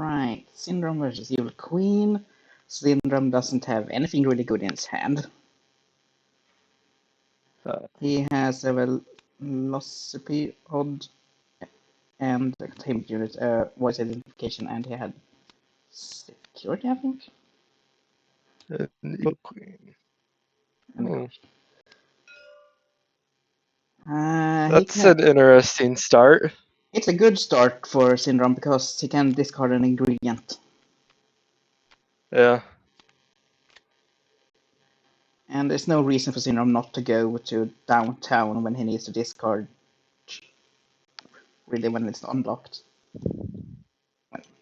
Right, Syndrome versus Evil Queen. Syndrome doesn't have anything really good in his hand. He has a velocity odd and a containment unit, voice identification, and he had security, I think. Evil Queen. Oh. That's an interesting start. It's a good start for Syndrome because he can discard an ingredient. Yeah. And there's no reason for Syndrome not to go to downtown when he needs to discard, really, when it's unlocked.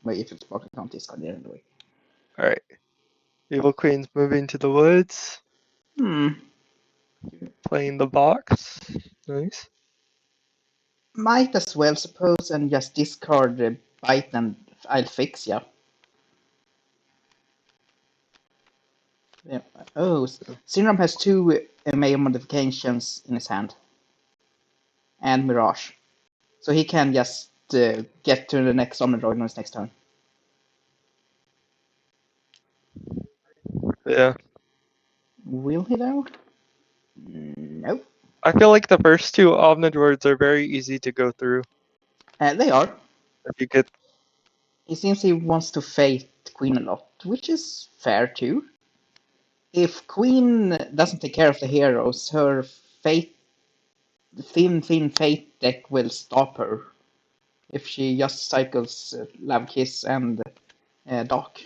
Well, if it's blocked, I can't discard it anyway. Alright. Evil Queen's moving to the woods. Playing the box. Nice. Might as well, suppose, and just discard the bite and I'll fix ya. Yeah. Oh, Syndrome has 2 mayor modifications in his hand. And Mirage. So he can just get to the next Omnidroid on his next turn. Yeah. Will he though? Nope. I feel like the first 2 Omnidroids are very easy to go through. They are. If you get... He seems he wants to Fate Queen a lot, which is fair too. If Queen doesn't take care of the heroes, her Fate, thin Fate deck will stop her. If she just cycles Love Kiss and Doc.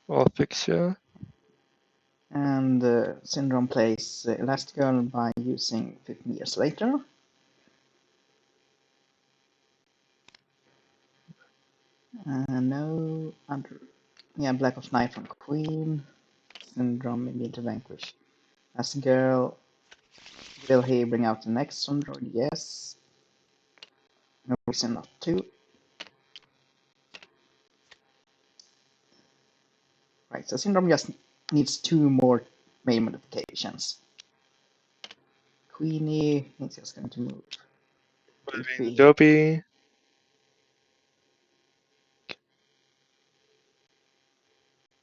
I'll fix ya. And Syndrome plays Elastigirl by using 15 years later. No other. Yeah, Black of Night from Queen. Syndrome immediately vanquish. Elastigirl. Will he bring out the next Syndrome? Yes. No reason not to. Right, so Syndrome just needs 2 more main modifications. Queenie is just going to move. Moving Dopey.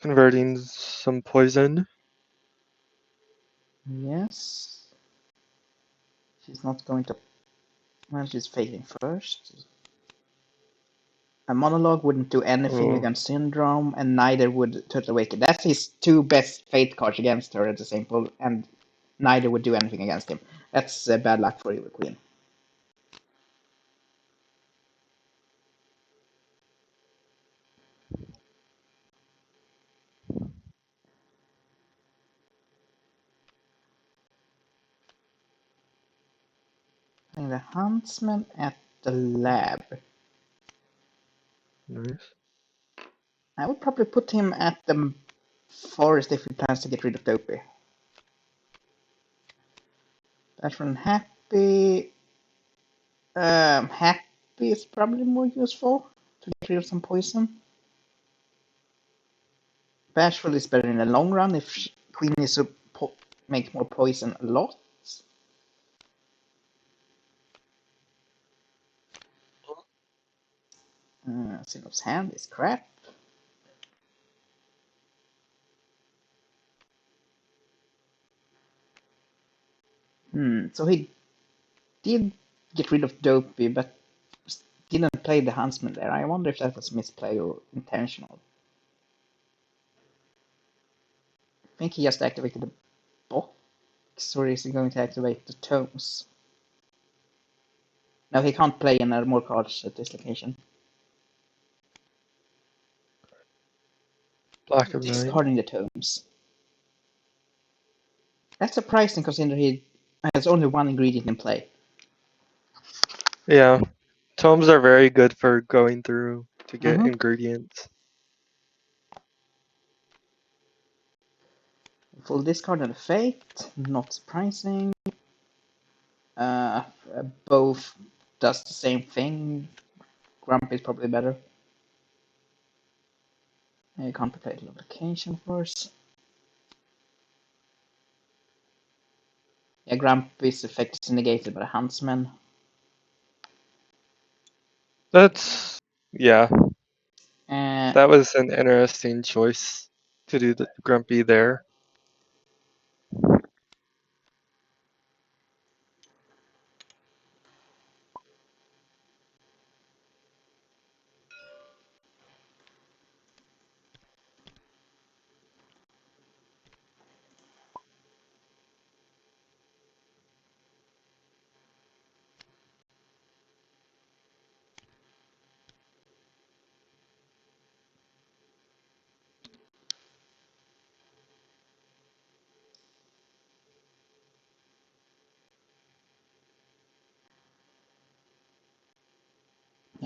Converting some poison. Yes. She's not going to. Well, she's fading first. A monologue wouldn't do anything against Syndrome, and neither would Total Awaken. That's his 2 best fate cards against her at the same pool, and neither would do anything against him. That's bad luck for Evil Queen. And the Huntsman at the lab. Nice. I would probably put him at the forest if he plans to get rid of Dopey. Bashful Happy. Happy is probably more useful to get rid of some poison. Bashful is better in the long run if Queen is to make more poison a lot. Syndrome's hand is crap. So he did get rid of Dopey, but didn't play the Huntsman there. I wonder if that was misplay or intentional. I think he just activated the box, or is he going to activate the tomes? No, he can't play any more cards at this location. Black of Night. Discarding the tomes. That's surprising considering he has only 1 ingredient in play. Yeah. Tomes are very good for going through to get ingredients. Full discard and Fate, not surprising. Both does the same thing. Grump is probably better. You can't play the location, of course. Yeah, Grump is effectively negated by the Huntsman. That's yeah. Uh, That was an interesting choice to do the Grumpy there.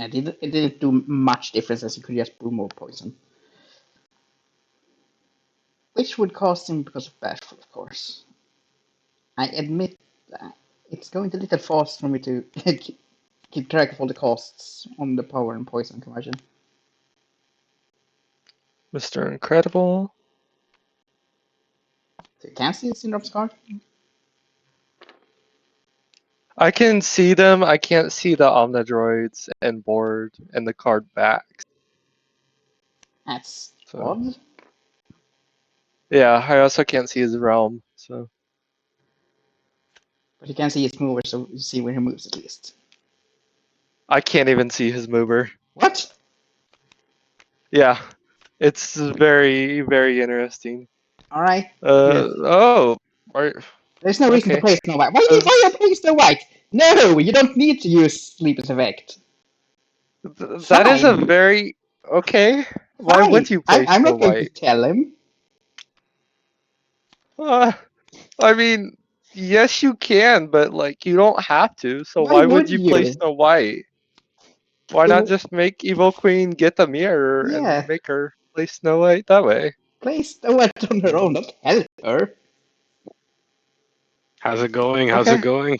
yeah, it didn't do much difference as you could just brew more poison. Which would cost him because of Bashful, of course. I admit that it's going a little fast for me to keep track of all the costs on the power and poison conversion. Mr. Incredible. So you can see the Syndrome's card? I can see them. I can't see the Omnidroids and board and the card backs. That's So odd. yeah, I also can't see his realm. So But you can see his mover, so you see where he moves at least. I can't even see his mover. What? Yeah, it's very, very interesting. Alright. Good. Oh, There's no reason to okay. play Snow White. Why are you playing Snow White? No, you don't need to use Sleep's effect. That is a Fine. very okay. Why Fine. would you play I'm Snow not going to White? tell him. Uh, I mean, yes, you can, but like you don't have to. So Why why would would you play you? Snow White? Why not just make Evil Queen get the mirror and Yeah, make her play Snow White that way? play Snow White on her own, not help her. How's it going? How's it Okay. going?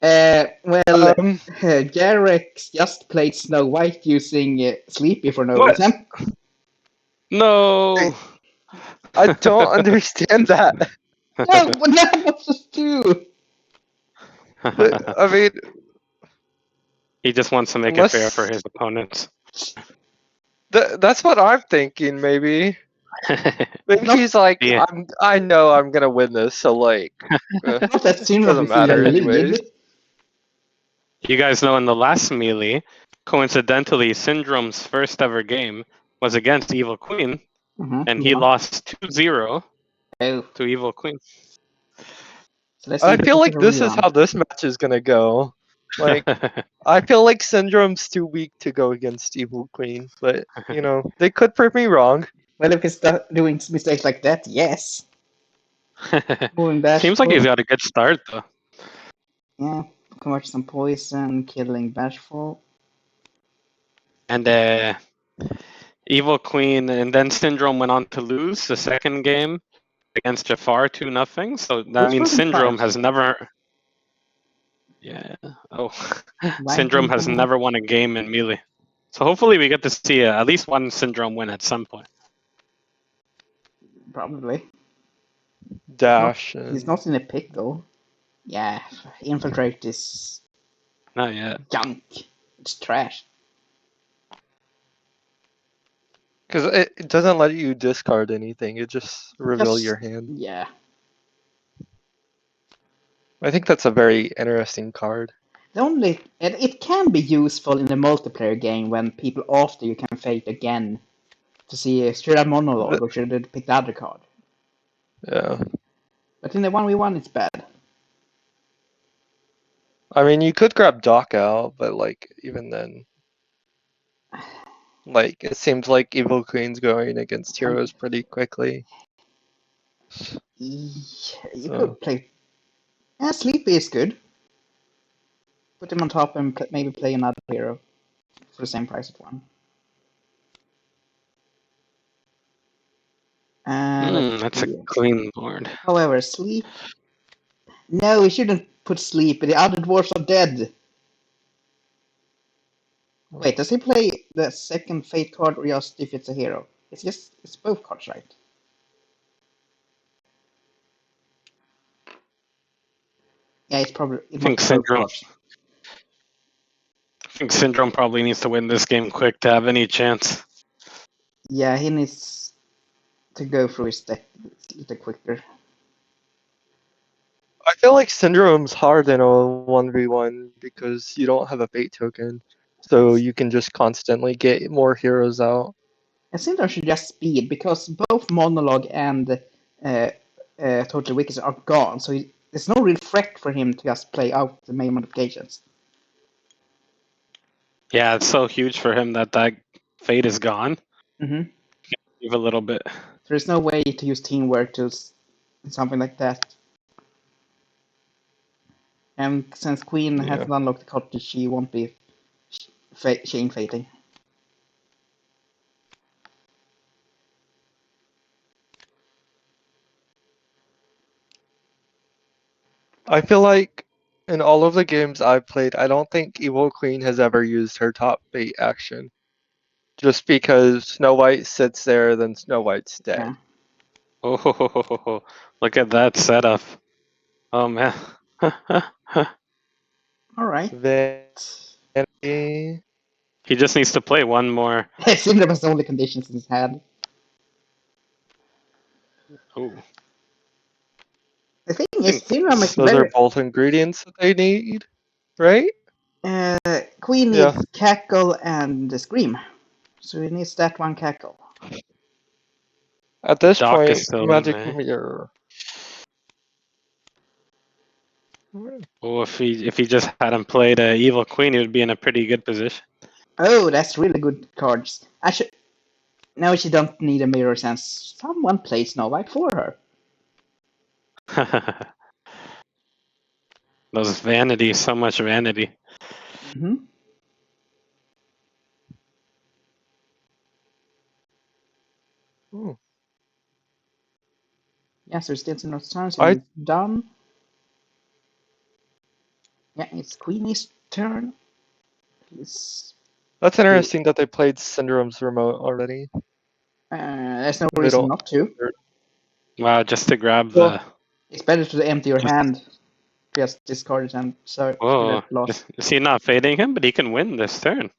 Well, Um, Jarex just played Snow White using Sleepy for no What? reason. No. I don't understand that. No, but none of us do. I mean, He just wants to make it fair for unless his opponents. that's what I'm thinking. Maybe Not, he's like, Yeah. I know I'm gonna win this, so like, not that Syndrome doesn't is in the matter anyways. lead. You guys know in the last melee, coincidentally, Syndrome's first ever game was against Evil Queen, and he Yeah. lost 2-0 Oh, to Evil Queen. so let's see I if we feel can like get a this is rerun. how this match is gonna go. Like, I feel like Syndrome's too weak to go against Evil Queen, but you know, they could prove me wrong. Well, if he's doing mistakes like that, yes. Moving Seems like he's Bashful. got a good start, though. Yeah, convert some poison, killing Bashful. And Evil Queen, and then Syndrome went on to lose the second game against Jafar 2-0. So that Who's means voting Syndrome cards? has never. Yeah. Oh, Syndrome has Why? never won a game in Melee. So hopefully we get to see at least one Syndrome win at some point. Probably. Dash He's and not in a pickle. Yeah, infiltrate is Not yet. junk. It's trash. because it doesn't let you discard anything; it just reveal your hand. Yeah. I think that's a very interesting card. It can be useful in the multiplayer game when people after you can fate again to see should I monologue But, or should I pick the other card. yeah, But in the 1v1 it's bad. I mean, you could grab Doc out, but like even then, like it seems like Evil Queen's going against Um, heroes pretty quickly. you So could play. Yeah, Sleepy is good. Put him on top and maybe play another hero for the same price as one. Let's That's a see. clean board. However, Sleep. No, we shouldn't put Sleep. The other dwarfs are dead. Wait, does he play the second Fate card or just if it's a hero? It's both cards, right? Yeah, it I must think be both Syndrome. cards. think Syndrome probably needs to win this game quick to have any chance. Yeah, he needs to go through his deck a little quicker. I feel like Syndrome's hard in a 1v1 because you don't have a fate token. So you can just constantly get more heroes out. And Syndrome should just speed, because both Monologue and Total Wicked are gone, so there's no real threat for him to just play out the main modifications. Yeah, it's so huge for him that fate is gone. Mm-hmm. Give a little bit. There's no way to use teamwork to something like that. And since Queen hasn't unlocked the cottage, she won't be chain fating. I feel like in all of the games I've played, I don't think Evil Queen has ever used her top fate action. Just because Snow White sits there, then Snow White's dead. Yeah. Oh, look at that setup. Oh man. Alright. Vanity. He just needs to play one more. Syndrome has the only conditions in his hand. Oh, The thing I is, think Syndrome is Those very... are both ingredients that they need, right? Queen Yeah. needs Cackle and Scream. So he needs that one Cackle. At this Doc is point, still in Magic there. Mirror. Oh, if he just hadn't played Evil Queen, he would be in a pretty good position. Oh, that's really good cards. Actually, now she don't need a mirror since someone plays Snow White for her. Those vanity, so much vanity. Mm-hmm. Ooh. Yeah, so still no turns, I and it's done. Yeah, it's Queenie's turn. That's interesting that they played Syndrome's remote already. There's no They reason don't. not to. Wow, just to grab Well, It's better to empty your Just- hand, just discard it and search Whoa, the loss. is he not fading him? But he can win this turn.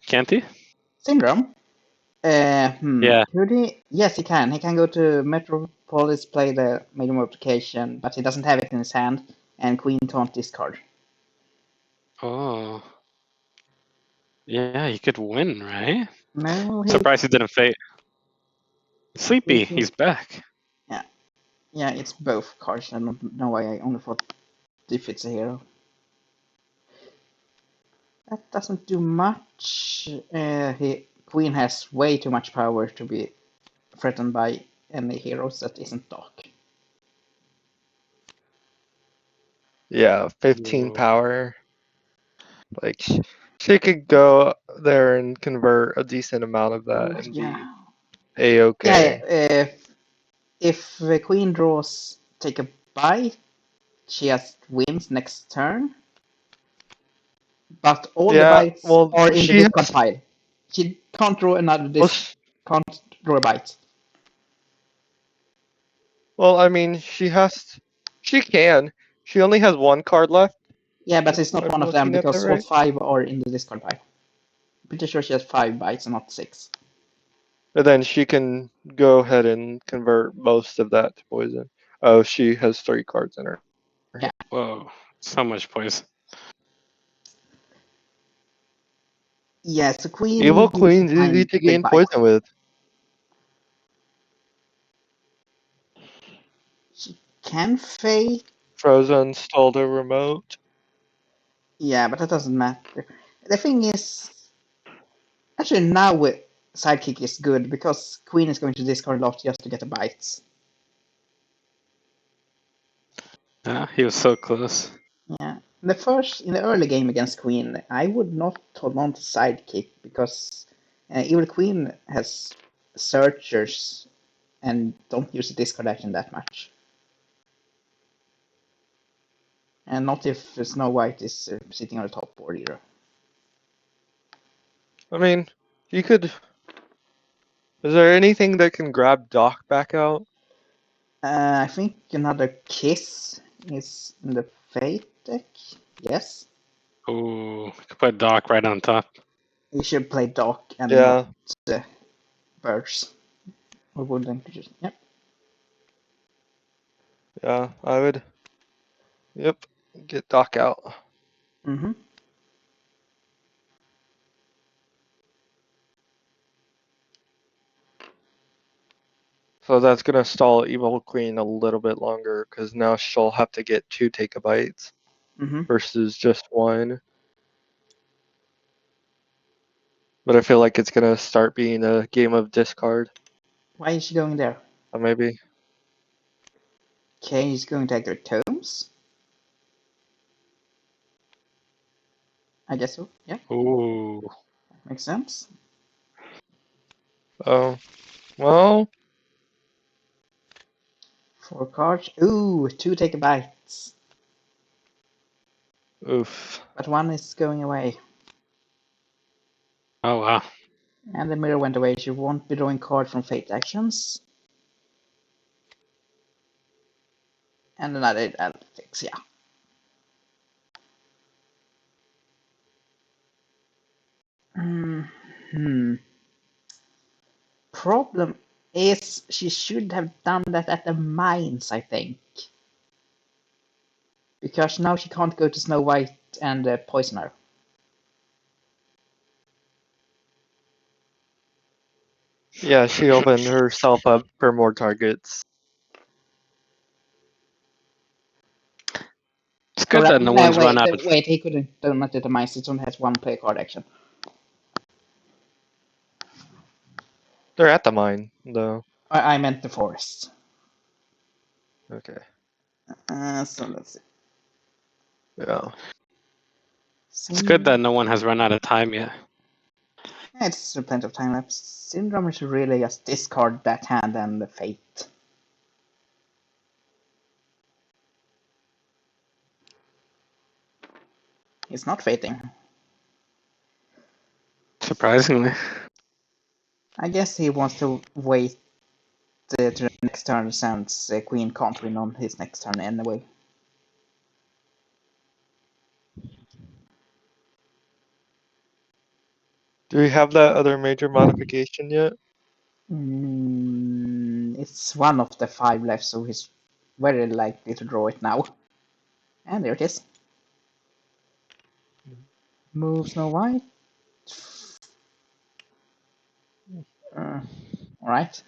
Can't he? Syndrome? Yeah. Could he? Yes, he can. He can go to Metropolis, play the major modification, but he doesn't have it in his hand, and Queen can't discard. Oh. Yeah, he could win, right? No, Surprised he didn't fade. Sleepy, he- he's back. Yeah, it's both cards. I don't know why I only thought if it's a hero. That doesn't do much. Queen has way too much power to be threatened by any heroes that isn't Doc. yeah, 15 Ooh. power. Like she could go there and convert a decent amount of that and be a-okay. Yeah, if the Queen draws take a bite, she just wins next turn. But all the Yeah, bites well, are in the she discard has. pile. She can't draw another Well, can't draw a bite. well, I mean, she has. She can. She only has one card left. Yeah, but it's If not I'm one of them looking at that because all right. 5 are in the discard pile. Pretty sure she has 5 bites and not 6. But then she can go ahead and convert most of that to poison. Oh, she has 3 cards in her. Yeah. Whoa, so much poison. Yeah, so Evil Queen needs to Queen's easy find to big gain bites. poison with. She can fake. Frozen stole the remote. Yeah, but that doesn't matter. The thing is, actually now Sidekick is good because Queen is going to discard a lot just to get the bites. Yeah, he was so close. Yeah. In the early game against Queen, I would not hold on to Sidekick because Evil Queen has Searchers and don't use the discard action that much. And not if Snow White is sitting on the top board either. I mean, you could. Is there anything that can grab Doc back out? I think another Kiss is in the Fate deck. Yes. Ooh, could put Doc right on top. You should play Dock and Yeah. not birds or woodland creatures. Yep. Yeah, I would. Yep. Get Doc out. Mm-hmm. So that's gonna stall Evil Queen a little bit longer because now she'll have to get 2 Take-A-Bites Mm-hmm. versus just 1. But I feel like it's gonna start being a game of discard. Why is she going there? Maybe. Okay, he's going to take her tomes. I guess so. Yeah, Ooh. makes sense. Oh, well, 4 cards. Ooh, 2 take a bites. oof. But 1 is going away. Oh wow. And the mirror went away. She won't be drawing cards from Fate actions. And another fix, yeah. Problem is, she should have done that at the mines, I think. Because now she can't go to Snow White and poison her. Yeah, she opened herself up for more targets. It's good that no one's run wait, out of. wait, he couldn't do not at the mines. It only has 1 play card action. They're at the mine, though. I meant the forest. Okay. So let's see. Yeah. It's good that Syndrome. no one has run out of time yet. It's plenty of time left. Syndrome is really just discard that hand and the fate. He's not fating. Surprisingly. I guess he wants to wait to the next turn since Queen can't win on his next turn anyway. Do we have that other major modification yet? It's one of the 5 left, so he's very likely to draw it now. And there it is. Move Snow White. Alright.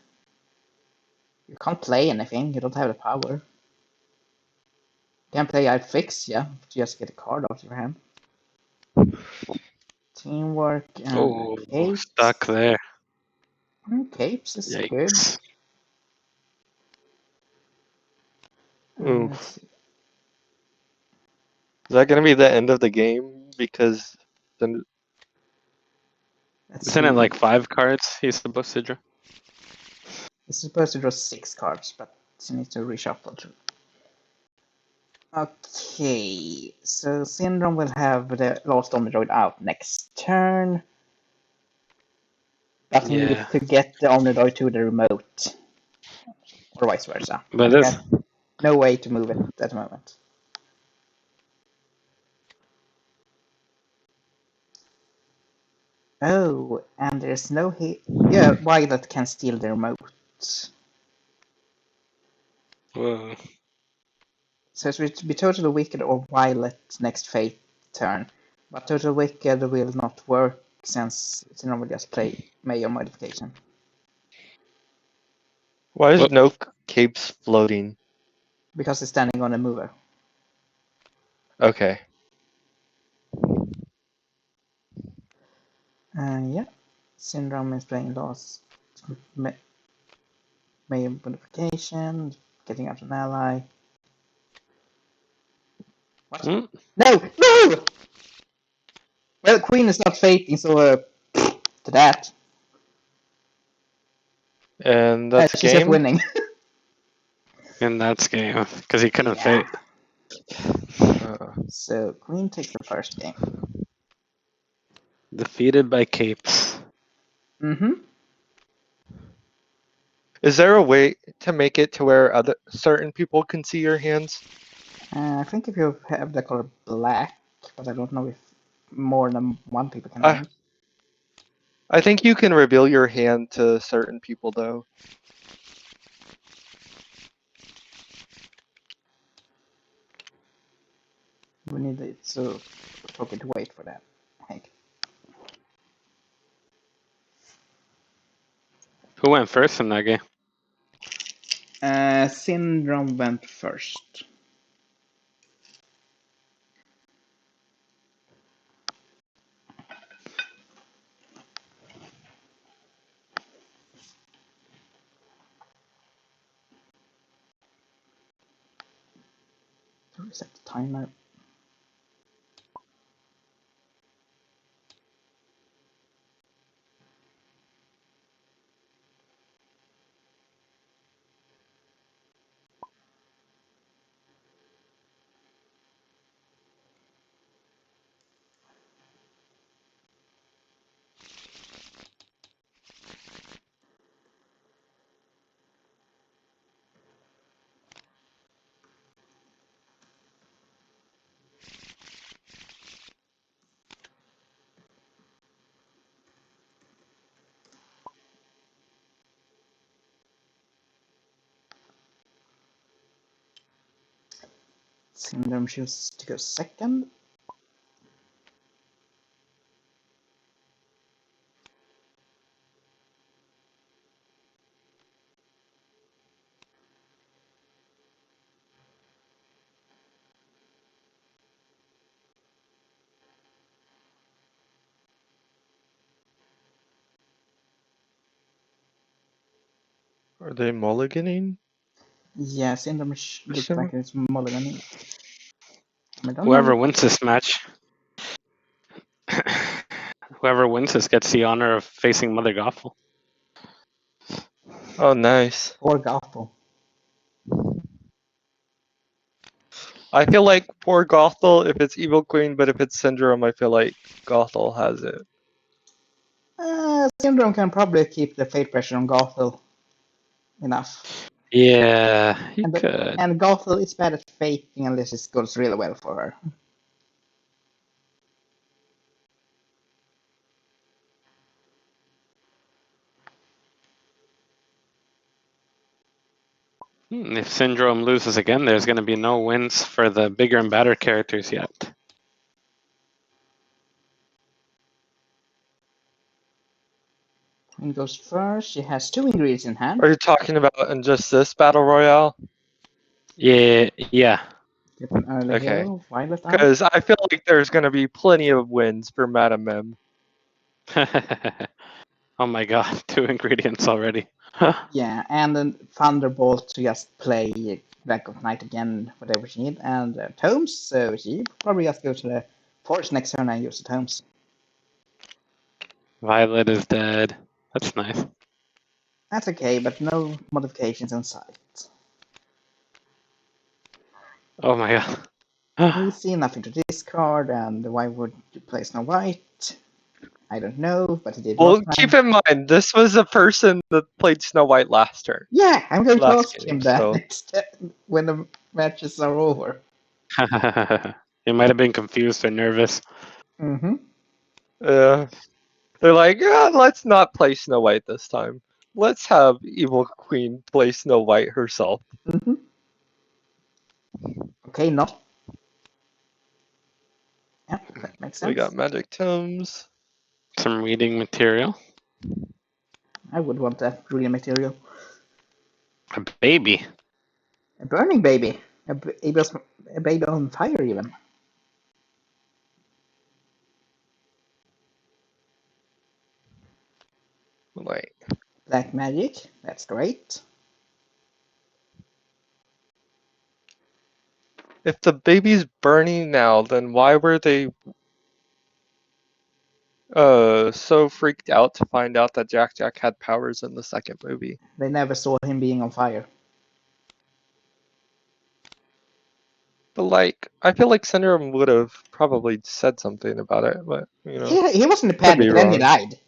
You can't play anything, you don't have the power. You can play I fix, yeah, just get a card out of your hand. Teamwork and Oh, Capes. stuck there. Capes is good. Yikes. Oof. Let's see. Is that gonna be the end of the game? Because then Let's Isn't it see. like 5 cards he's supposed to draw? He's supposed to draw 6 cards, but he needs to reshuffle through. Okay, so Syndrome will have the last Omnidroid out next turn. But he needs Yeah. to get the Omnidroid to the remote. Or vice versa. But He this. has no way to move it at the moment. Oh, and there's no yeah, Violet can steal the remote. Whoa. So it would be Total Wicked or Violet next Fate turn. But Total Wicked will not work since it's normally just play Major Modification. why is Whoop. no capes floating? Because it's standing on a mover. Okay. Yeah. Syndrome is playing lost. Major Modification, getting out an ally. What? Mm. No! No! Well, Queen is not fating, so to that. And that's She's just game? winning. In that game. Because he couldn't Yeah. fate. So Queen takes the first game. Defeated by Capes. Mm-hmm. Is there a way to make it to where other certain people can see your hands? I think if you have the color black, but I don't know if more than one people can I use. I think you can reveal your hand to certain people though. We need it so Token to wait for that. Heck. Who went first in that game? Syndrome went first. Reset the timer. Syndrome chooses to go second. Are they mulliganing? Yeah, Syndrome looks like it's mulliganing. I don't Whoever know. wins this match, whoever wins this gets the honor of facing Mother Gothel. Oh, nice. Or Gothel. I feel like poor Gothel if it's Evil Queen, but if it's Syndrome, I feel like Gothel has it. Syndrome can probably keep the fate pressure on Gothel enough. Yeah, he And, could. and Gothel is bad at faking unless it goes really well for her. If Syndrome loses again, there's going to be no wins for the bigger and badder characters yet. Queen goes first. She has 2 ingredients in hand. Are you talking about in just this battle royale? Yeah. Get an early Okay. hero. Violet out. Because I feel like there's going to be plenty of wins for Madame Mim. Oh my god, 2 ingredients already. Yeah, and then Thunderbolt to just play Black of Night again, whatever she needs. And Tomes, so she probably just go to the Force next turn and use the Tomes. Violet is dead. That's nice. That's okay, but no modifications in sight. Oh my god. We see nothing to discard, and why would you play Snow White? I don't know, but he did Well, last keep time. in mind, this was a person that played Snow White last turn. Yeah, I'm going to Last ask game, him that so. next when the matches are over. He might have been confused or nervous. Mm-hmm. They're like, yeah, let's not play Snow White this time. Let's have Evil Queen play Snow White herself. Mm-hmm. Okay, not. Yeah, that makes We sense. got Magic Tomes. Some reading material. I would want that real material. A baby. A burning baby. A baby on fire, even. Like, Black magic. That's great. if the baby's burning now, then why were they so freaked out to find out that Jack Jack had powers in the second movie? They never saw him being on fire. But like, I feel like Syndrome would have probably said something about it, but you know, He was in a could panic, be and then he wrong. died.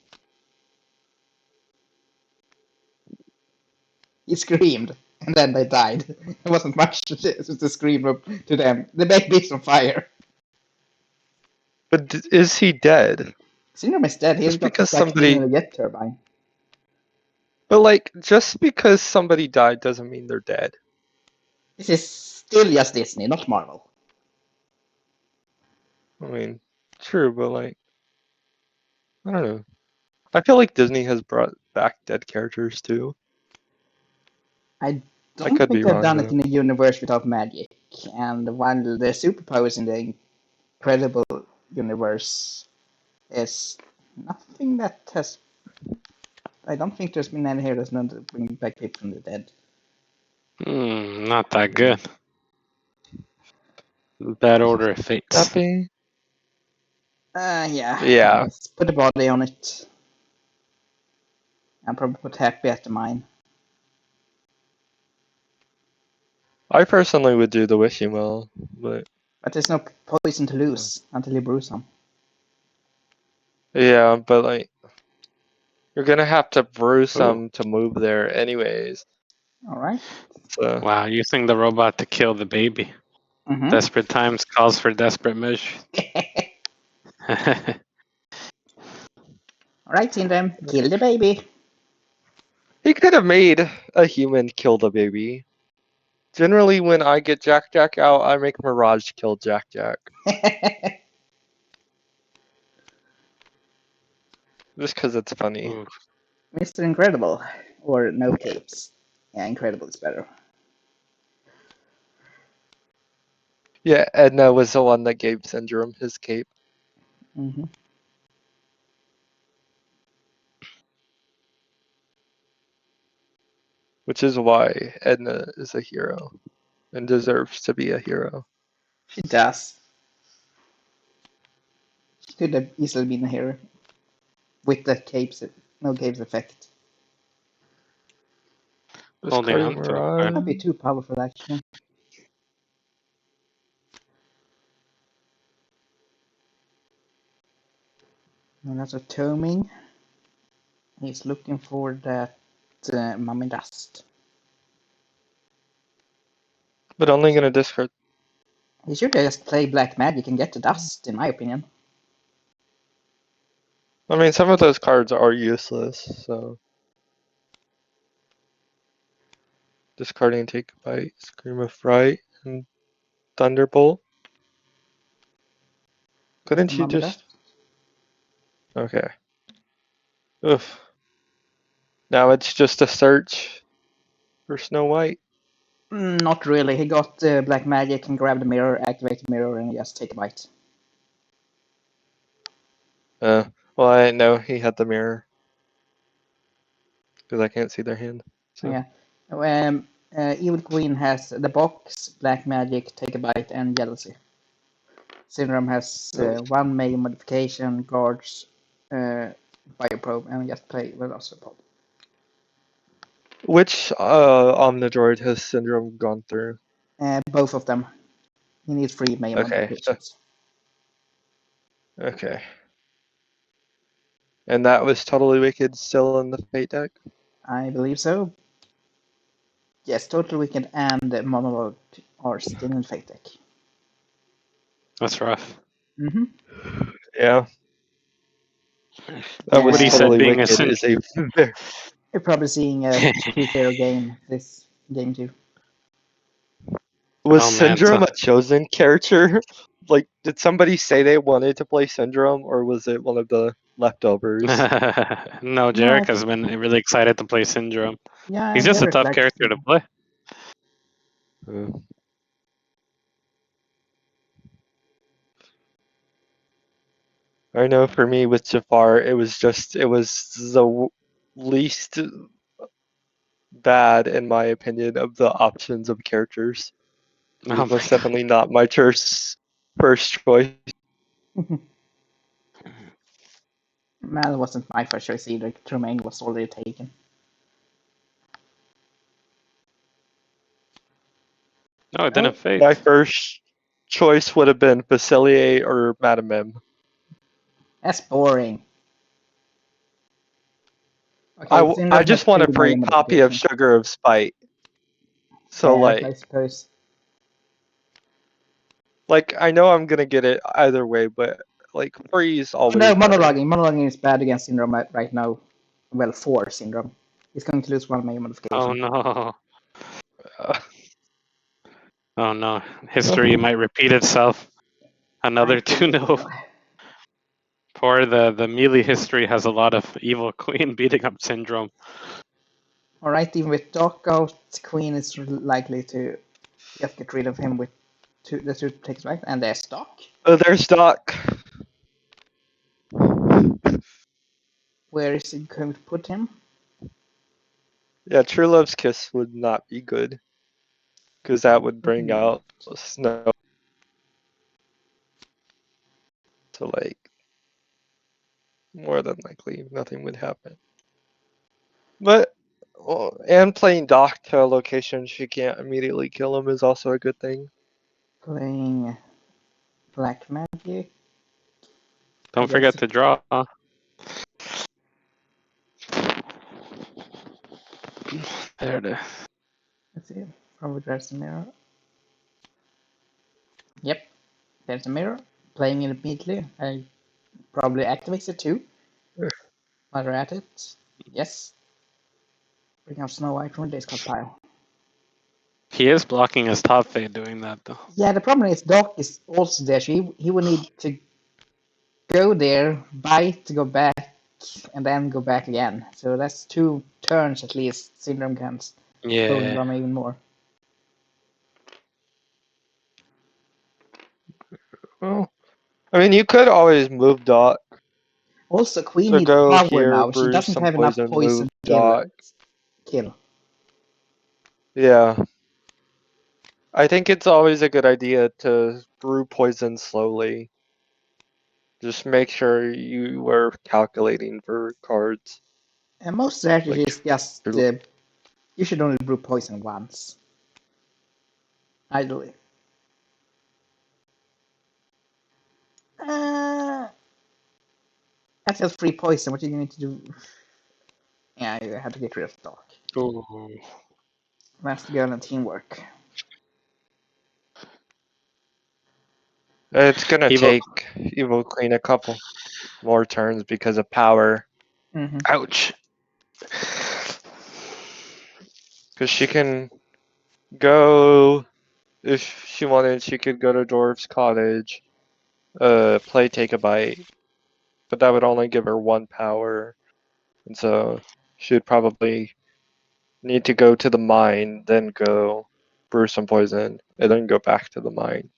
He screamed, and then they died. There wasn't much to scream to them. The baby's on fire. But is he dead? Syndrome is dead. He Just got because sucked in somebody... the jet turbine. But like, just because somebody died doesn't mean they're dead. This is still just Disney, not Marvel. I mean, true, but like, I don't know. I feel like Disney has brought back dead characters too. I I don't could think be they've wrong done it though. in a universe without magic. And while the superpowers in the Incredible universe is nothing that has. I don't think there's been any heroes known to bring back people from the dead. Not that good. Bad order of fates. That be? Yeah. Yeah. Let's put a body on it. And probably put Happy at the mine. I personally would do the wishing well, but But there's no poison to lose until you brew some. yeah, but like, you're gonna have to brew Ooh. some to move there anyways. Alright. So Wow, using the robot to kill the baby. Mm-hmm. Desperate times calls for desperate measures. Alright, Syndrome, kill the baby. he could have made a human kill the baby. Generally, when I get Jack Jack out, I make Mirage kill Jack Jack. Just because it's funny. Ooh. Mr. Incredible. Or no capes. Yeah, Incredible is better. Yeah, Edna was the one that gave Syndrome his cape. Mm-hmm. Which is why Edna is a hero and deserves to be a hero. She does. She could have easily been a hero. With the capes, no capes effect. Holding Discarding on to a That card. might be Mirage. too powerful, actually. And that's a Toming. He's looking for that Mummy Dust. But only gonna discard. He should just play Black Magic and get the dust, in my opinion. I mean, some of those cards are useless, so. Discarding Take a Bite, Scream of Fright, and Thunderbolt. Just the Couldn't you Mummy just... Dust. Okay. Oof. Now it's just a search for Snow White. Not really. He got Black Magic and grab the mirror, activate the mirror, and just take a bite. Well, I didn't know he had the mirror. Because I can't see their hand. So. Yeah. Evil Queen has the box, Black Magic, take a bite, and jealousy. Syndrome has one major modification, guards, fire probe, and just play Velocipod. Which Omnidroid has Syndrome gone through? Both of them. He needs 3 major Okay. modifications. Okay. And that was Totally Wicked still in the Fate deck? I believe so. Yes, Total Wicked and Monologue are still in Fate deck. That's rough. Mm-hmm. Yeah. That was What he said Totally being a Wicked is a very... You're probably seeing a HTSirohn game this game too. Was Oh man, Syndrome a chosen character? Like, did somebody say they wanted to play Syndrome, or was it one of the leftovers? no, No, Jarek has been really excited to play Syndrome. yeah, He's just a Derek tough likes character to play. I know for me with Jafar, it was the least bad, in my opinion, of the options of characters. He Oh was my most god. definitely not my first choice. Mal wasn't my first choice either. Tremaine was already taken. No, it didn't fade. My first choice would have been Facilier or Madame M. That's boring. Okay, I Syndrome has just want 2 a major free copy of modifications. Sugar of Spite. So Fair, I suppose. like I know I'm gonna get it either way, but Like freeze always. No, better. monologuing is bad against Syndrome right now. Well, for Syndrome. He's going to lose one main modification. Oh no. Uh, Oh no. History might repeat itself. Another 2-0. Poor the melee history has a lot of Evil Queen beating up Syndrome. Alright, even with Doc out, Queen is likely to just get rid of him with the two takes right, and there's Doc. there's Doc. Where is he going to put him? Yeah, True Love's Kiss would not be good. Because that would bring out Snow. So, like, more than likely, nothing would happen. But, and playing Doc to a location she can't immediately kill him is also a good thing. Playing Black Magic. Don't forget to draw. There it is. Let's see. Probably there's a mirror. Yep, there's a mirror. Playing it immediately. I probably activates it too. While we're at it. Yes. Bring out Snow White from the discard pile. He is blocking his top fade doing that though. Yeah, the problem is Doc is also there. So he would need to go there, bite, go back, and then go back again. So that's 2 turns at least. Syndrome can slow him Yeah. down even more. Well, I mean, you could always move Doc. Also, Queen So needs go power here, now. She brew doesn't some have enough poison, poison move to Doc. kill. Yeah. I think it's always a good idea to brew poison slowly. Just make sure you are calculating for cards. And most strategy Like, is just you should only brew poison once. Ideally. That's just free poison. What do you need to do? Yeah, you have to get rid of Doc. Ooh. That's the girl and teamwork. it's gonna Evil. take Evil Queen a couple more turns because of power. Mm-hmm. Ouch. Because she can go, if she wanted, she could go to Dwarf's Cottage, play Take a Bite, but that would only give her 1 power. And so she would probably need to go to the mine, then go brew some poison, and then go back to the mine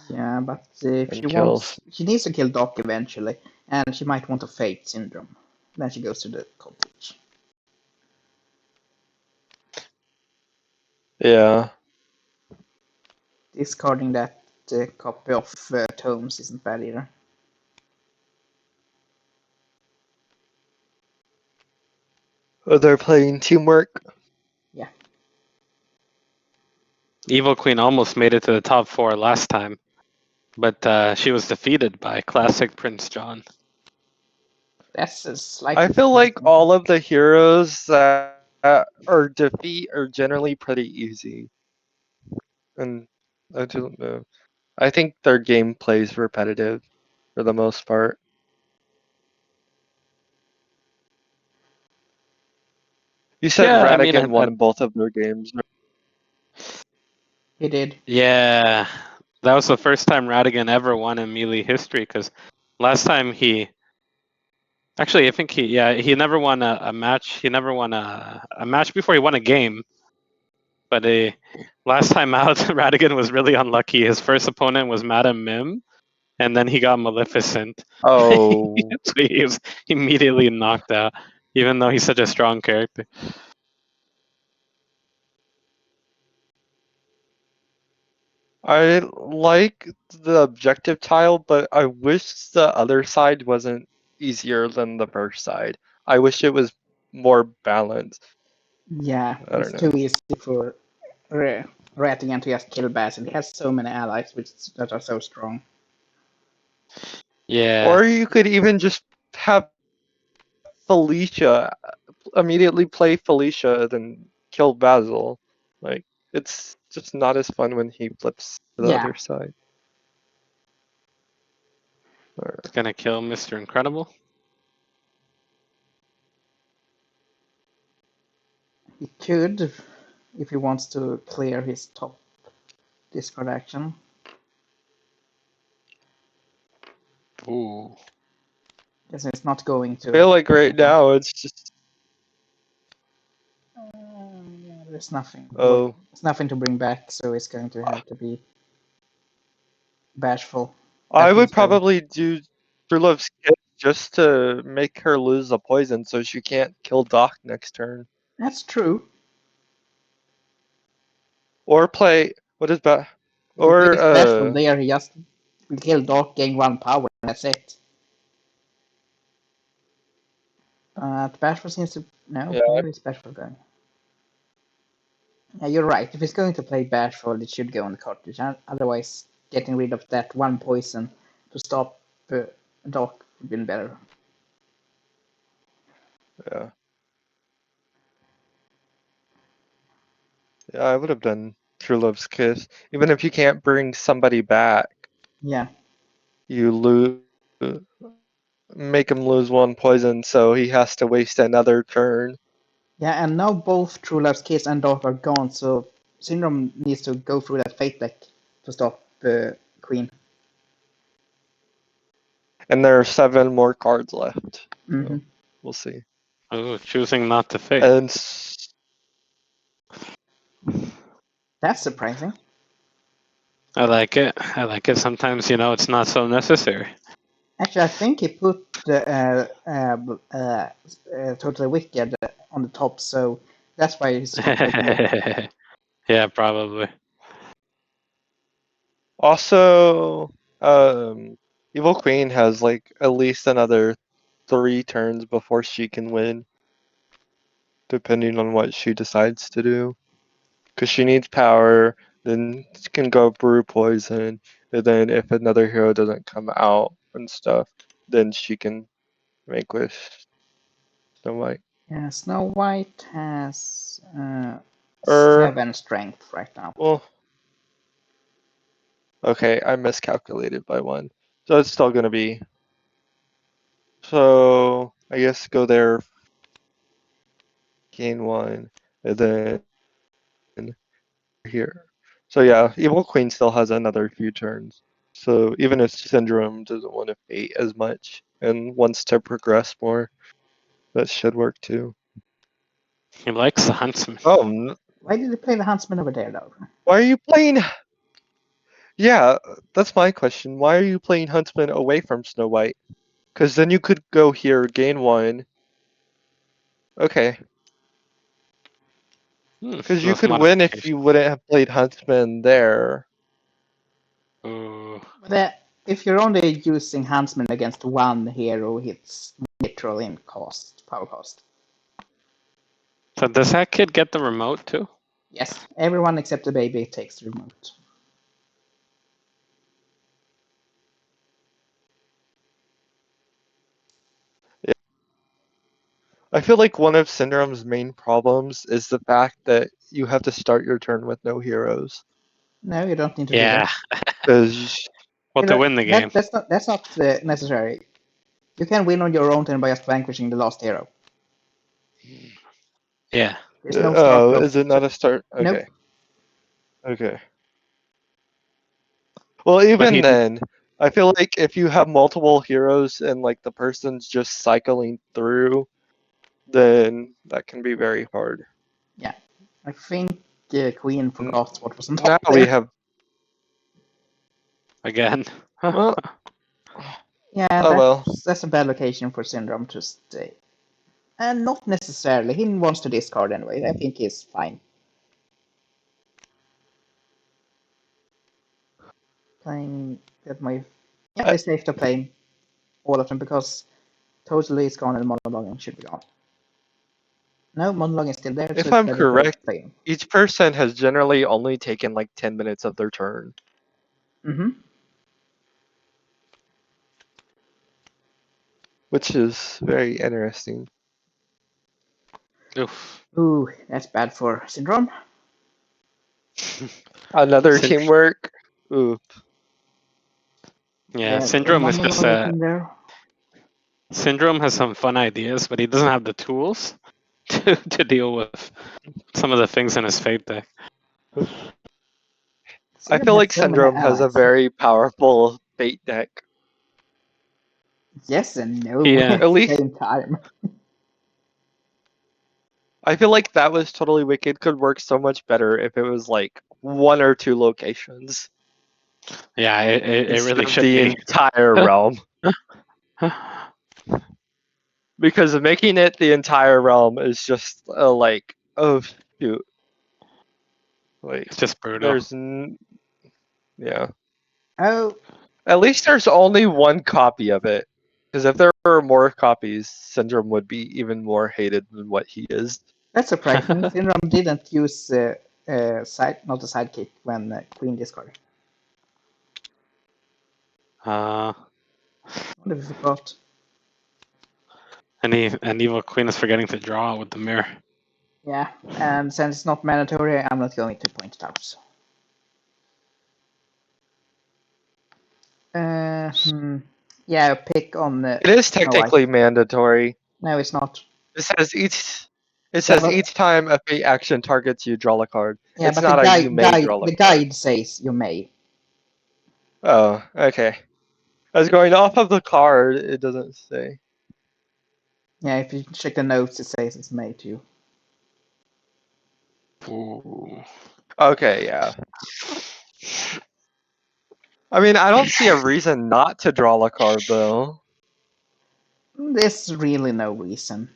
Yeah, but if and she kills. wants, she needs to kill Doc eventually, and she might want a Fate Syndrome. Then she goes to the cottage. Yeah. Discarding that copy of Tomes isn't bad either. They're playing teamwork. Yeah. Evil Queen almost made it to the top 4 last time, but she was defeated by classic Prince John. That's a slight. I feel like all of the heroes that are defeat are generally pretty easy. And I don't know. I think their gameplay is repetitive for the most part. You said Yeah, I mean, Radigan won both of their games. He did. yeah, that was the first time Radigan ever won in Melee history. Because last time actually, I think he never won a match. He never won a match before he won a game. But last time out, Radigan was really unlucky. His first opponent was Madam Mim, and then he got Maleficent. Oh, So he was immediately knocked out, even though he's such a strong character. I like the objective tile, but I wish the other side wasn't easier than the first side. I wish it was more balanced. Yeah, I it's don't know. too easy for Ratigan to just kill Basil. He has so many allies that are so strong. Yeah. Or you could even just have Felicia immediately play Felicia, then kill Basil. Like, it's just not as fun when he flips to the Yeah, other side. It's gonna kill Mr. Incredible. He could, if he wants to clear his top discard action. Ooh. Because it's not going to. I feel like right now it's just Yeah, there's nothing. oh. There's nothing to bring back, so it's going to have to be bashful. I That would means better. probably do True Love's Kiss just to make her lose the poison so she can't kill Doc next turn. That's true. Or play what is that? If he Or plays bashful there, he just will kill Dark, gain 1 power, and that's it. Bashful seems to. No, yeah, where is Bashful going? Yeah, you're right. If he's going to play Bashful, it should go on the cartridge. Otherwise, getting rid of that 1 poison to stop Doc would have been better. yeah. Yeah, I would have done True Love's Kiss. Even if you can't bring somebody back, Yeah. you make him lose 1 poison, so he has to waste another turn. Yeah, and now both True Love's Kiss and Dark are gone, so Syndrome needs to go through that Fate deck to stop Queen. And there are 7 more cards left. Mm-hmm. So we'll see. Ooh, choosing not to fate. And That's surprising. I like it. I like it. Sometimes, it's not so necessary. Actually, I think he put Totally Wicked on the top, so that's why he's not taking it. Yeah, probably. also, Evil Queen has like at least another 3 turns before she can win, depending on what she decides to do. Because she needs power, then she can go brew poison, and then if another hero doesn't come out and stuff, then she can vanquish Snow White. Yeah, Snow White has Er, 7 strength right now. well, okay, I miscalculated by 1. So it's still gonna be. So I guess go there, gain 1, and then here. So yeah, Evil Queen still has another few turns. So even if Syndrome doesn't want to fate as much and wants to progress more, that should work too. He likes the Huntsman. Oh, Why did he play the Huntsman over there, though? why are you playing? Yeah, that's my question. Why are you playing Huntsman away from Snow White? Because then you could go here, gain 1. Okay. Because you Those could win if modifications. you wouldn't have played Huntsman there. Ooh. But if you're only using Huntsman against 1 hero, it's neutral in power cost. So does that kid get the remote too? Yes, everyone except the baby takes the remote. I feel like one of Syndrome's main problems is the fact that you have to start your turn with no heroes. No, you don't need to do Yeah. that. Because Well, to win the game. That's not necessary. You can win on your own turn by just vanquishing the last hero. Yeah. There's no start clock. is it not a start? Nope. Okay. Okay. Well, But even he. then, I feel like if you have multiple heroes and like the person's just cycling through, then that can be very hard. Yeah. I think Queen forgot what was on Now top we there. have Again. well, Yeah, oh well. that's a bad location for Syndrome to stay. And not necessarily. He wants to discard anyway. I think he's fine. Playing that my yeah, I, it's safe to play all of them because Totally is gone and Monologuing should be gone. No, Monologuing is still there, so if it's I'm better to correct, play him. each person has generally only taken like 10 minutes of their turn, Mm-hmm. which is very interesting. Oof. Ooh, that's bad for Syndrome. Another Syn- teamwork. Ooh. Yeah, The Syndrome is just monologue is in there. Syndrome has some fun ideas, but he doesn't have the tools to deal with some of the things in his fate deck. I Syndrome feel has like so many Syndrome has a allies. very powerful fate deck. Yes and no Yeah. at At the least same time. I feel like That Was Totally Wicked could work so much better if it was like 1 or 2 locations Yeah, it instead really of should the be. entire realm. Because making it the entire realm is just like, oh shoot, like It's just brutal. yeah. Oh, At least there's only 1 copy of it. Because if there were more copies, Syndrome would be even more hated than what he is. that's surprising. Syndrome didn't use not a sidekick when Queen discarded. Uh, I wonder if we forgot. and Evil Queen is forgetting to draw with the mirror. Yeah, and since it's not mandatory, I'm not going to point it out. Yeah, pick on It is Snow White. technically mandatory. No, it's not. It says Yeah, but, each time a fate action targets you, draw a card. yeah, It's but the not a you may draw a card. guide says you may. Oh, okay. I was going off of the card, it doesn't say. Yeah, if you check the notes, it says it's may too. Ooh. Okay, yeah. I mean, I don't see a reason not to draw a card, though. There's really no reason.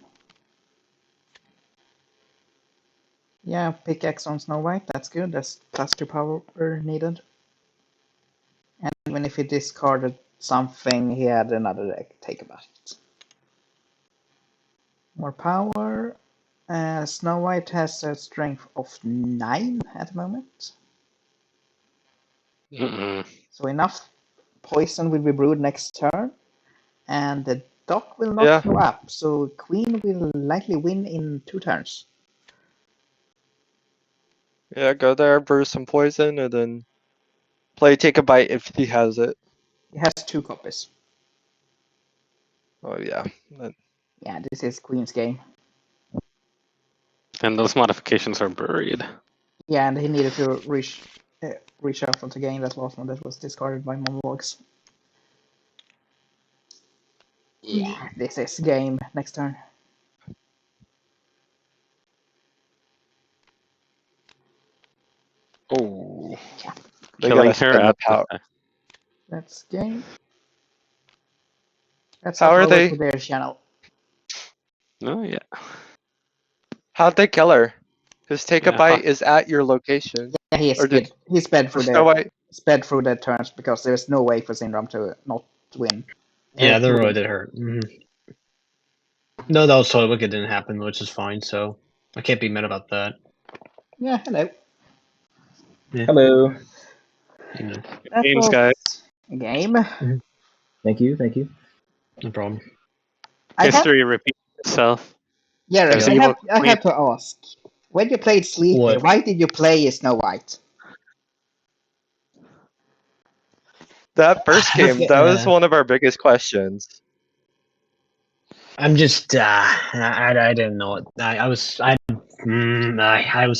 Yeah, pickaxe on Snow White, that's good. That's +2 power needed. And even if he discarded something, he had another deck. Take about it. More power. Snow White has a strength of 9 at the moment. So enough poison will be brewed next turn. And the dock will not go up. So Queen will likely win in 2 turns. Yeah, go there, brew some poison, and then play Take a Bite if he has it. He has 2 copies. Oh, yeah. Yeah, this is Queen's game. And those modifications are buried. Yeah, and he needed to reshuffle to gain that last one that was discarded by monologues. Yeah, this is game next turn. Oh, Yeah, They killing gotta her spend the at power. that's game. Let's How hop are over they? to their channel. Oh yeah. How'd they kill her? Because Take a Yeah, Bite is at your location. Yeah, he Or did sped through Snow White? the turns because there's no way for Syndrome to not win. Yeah, that To really win. did hurt. No, that was totally wicked. Didn't happen, which is fine. So I can't be mad about that. Yeah, hello. Hello. Evening. That games, was guys. a game. Thank you. Thank you. No problem. History repeats itself. Jarek, There's Yeah. Evil I Queen. have to ask. When you played Sleepy, What? why did you play Snow White? That first game, that was one of our biggest questions. I'm just I didn't know it. I was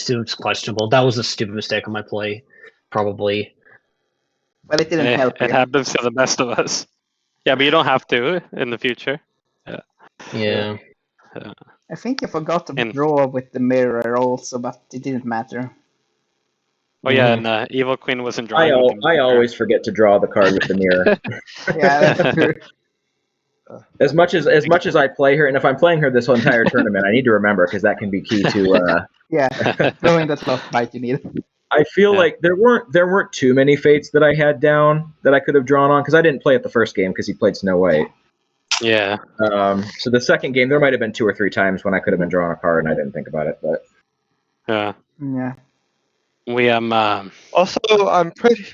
still questionable. That was a stupid mistake on my play, probably. Well, it didn't help It you. happens to the best of us. Yeah, but you don't have to in the future. Yeah. I think you forgot to And draw with the mirror also, but it didn't matter. oh yeah, and Evil Queen wasn't I drawing with the I always forget to draw the card with the mirror. Yeah, that's true. As much as I play her, and if I'm playing her this whole entire tournament, I need to remember because that can be key to. Yeah, throwing that last bite you need. I feel Yeah. like there weren't too many fates that I had down that I could have drawn on because I didn't play it the first game because he played Snow White. Yeah. So the second game there might have been 2 or 3 times when I could have been drawing a card and I didn't think about it, but Yeah. Yeah. We Also, I'm pretty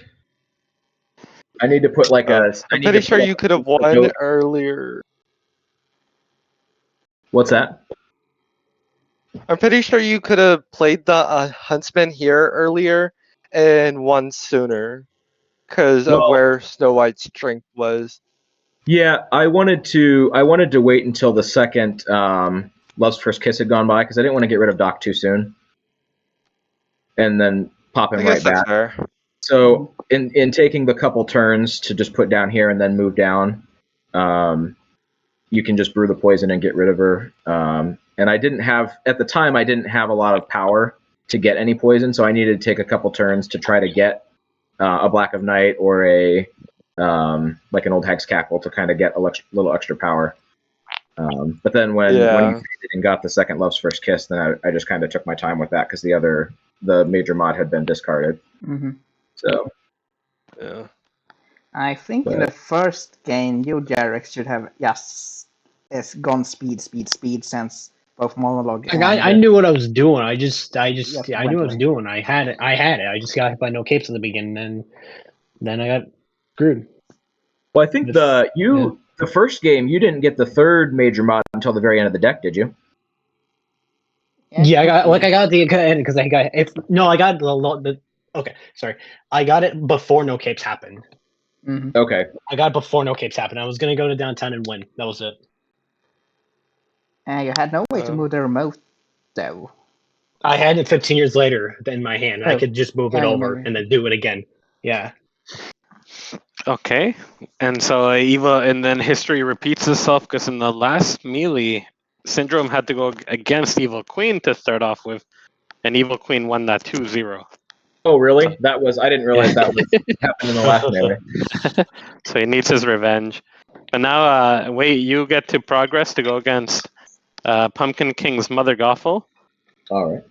I need to put like I'm pretty sure you could have won earlier. What's that? I'm pretty sure you could have played the Huntsman here earlier and won sooner. because of where Snow White's strength was. Yeah, I wanted to wait until the second Love's First Kiss had gone by because I didn't want to get rid of Doc too soon, and then pop him I guess right that's back. fair. So in taking the couple turns to just put down here and then move down, you can just brew the poison and get rid of her. And I didn't have at the time I didn't have a lot of power to get any poison, so I needed to take a couple turns to try to get a Black of Night or a like an old Hex Cackle to kind of get a little extra power. But then when you faded and got the second Love's First Kiss, then I just kind of took my time with that because the major mod had been discarded. Mm-hmm. So Yeah. I think in the first game, you, Jarek, should have just gone speed since both monologue and... I knew what I was doing. I knew went what I was away. doing. I had it. I just got hit by no capes in the beginning, and then I got screwed. Well, I think the first game you didn't get the third major mod until the very end of the deck, did you? Yeah, I got the because I got it's no, I got the okay. Sorry, I got it before no capes happened. Mm-hmm. Okay. I got it before no capes happened. I was gonna go to downtown and win. That was it. You had no way to move the remote, though. I had it 15 years later in my hand. I could just move it over maybe. and then do it again. Yeah. Okay, and so and then history repeats itself because in the last melee, Syndrome had to go against Evil Queen to start off with, and Evil Queen won that 2-0. Oh, really? I didn't realize that was happened in the last melee. So he needs his revenge. But now, wait, you get to progress to go against Pumpkin King's Mother Gothel. All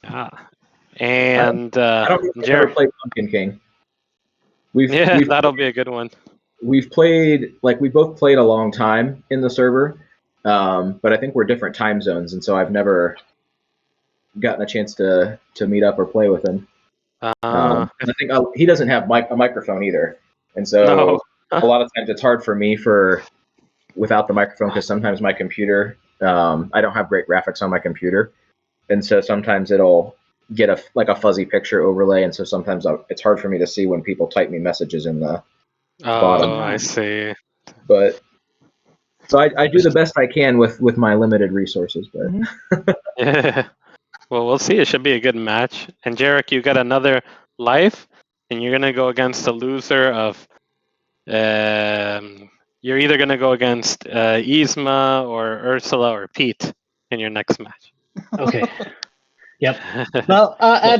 right. And I don't think I've ever played Pumpkin King. We've that'll be a good one. We've both played a long time in the server, but I think we're different time zones, and so I've never gotten a chance to meet up or play with him. And I think he doesn't have a microphone either, and so a lot of times it's hard for me without the microphone because sometimes my computer, I don't have great graphics on my computer, and so sometimes it'll get a fuzzy picture overlay, and so sometimes it's hard for me to see when people type me messages in the bottom. I see. But so I do the best I can with my limited resources, but Yeah. Well, we'll see. It should be a good match. And Jarek, you got another life, and you're gonna go against the loser of. You're either gonna go against Yzma or Ursula or Pete in your next match. Okay. Yep. Well,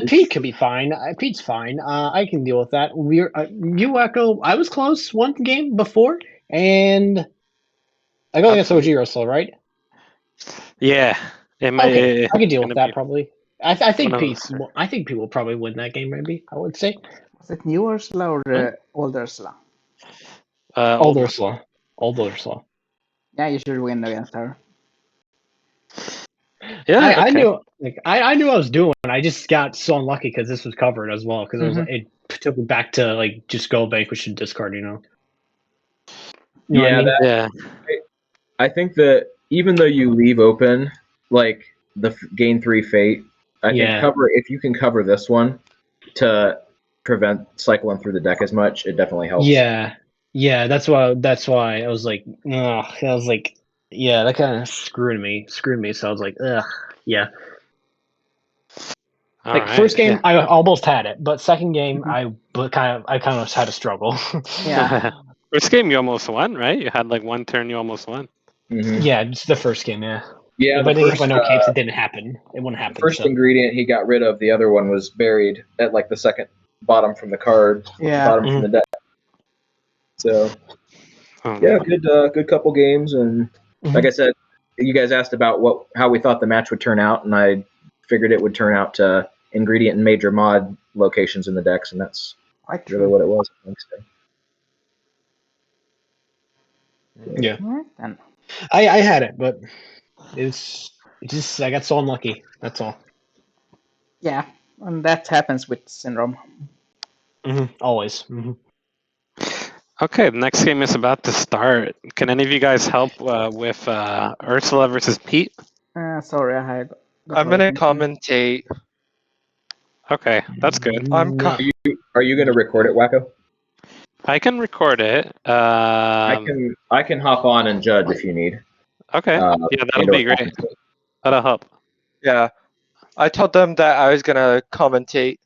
Pete could be fine. Pete's fine. I can deal with that. You Echo. I was close one game before, and I go against OG Ursula, right? Yeah. Okay, I can deal with that probably. I think one of Pete. those. I think Pete will probably win that game. Maybe I would say. Was it new Ursula or the old Ursula? Old Ursula. Old Ursula. Yeah, you should win against her. Yeah, I knew. I knew I was doing. I just got so unlucky because this was covered as well. Because it took me back to just go vanquish and discard. You know what I mean? I think that even though you leave open like the gain 3 fate, I think if you can cover this one to prevent cycling through the deck as much, it definitely helps. Yeah. That's why I was like, ugh. I was like, yeah, that kind of screwed me. So I was like, ugh, yeah. First game, I almost had it, but second game, I kind of had to struggle. Yeah. First game you almost won, right? You had like one turn you almost won. Mm-hmm. Yeah, it's the first game. Yeah. Yeah. If I didn't hit by no capes, it didn't happen. It wouldn't happen. The first ingredient he got rid of, the other one was buried at like the second bottom from the card. Yeah. Bottom from the deck. So. Yeah, good couple games, and like I said, you guys asked about how we thought the match would turn out, and I figured it would turn out to ingredient and major mod locations in the decks, and that's really what it was. I think so. Yeah, And I had it, but it's just I got so unlucky. That's all. Yeah, and that happens with Syndrome. Always. Okay, the next game is about to start. Can any of you guys help with Ursula versus Pete? Sorry, I had. I'm gonna commentate. Okay, that's good. Are you gonna record it, Wacko? I can record it. I can hop on and judge if you need. Okay. Yeah, that'll and/or be great. compensate. That'll help. Yeah. I told them that I was gonna commentate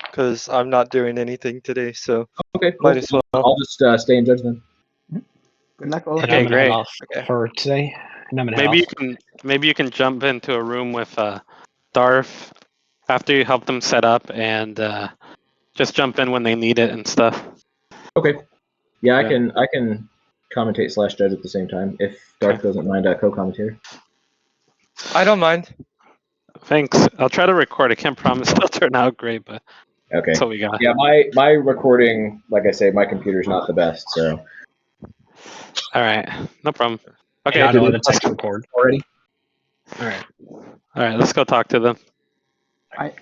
because I'm not doing anything today, so Okay, cool. might as well. I'll just stay in judge then. Good luck, all. And Okay, I'm gonna head great. off for today. And I'm gonna head off. Maybe you can jump into a room with Darth after you help them set up and just jump in when they need it and stuff. Okay. Yeah, Yeah. I can commentate / judge at the same time if Darth doesn't mind a co-commentator. I don't mind. Thanks. I'll try to record. I can't promise it'll turn out great, but Okay. that's what we got. Yeah, my recording, like I say, my computer's not the best, so. All right. No problem. Okay. And I know how to Let's text record. already. All right. All right. Let's go talk to them. Bye.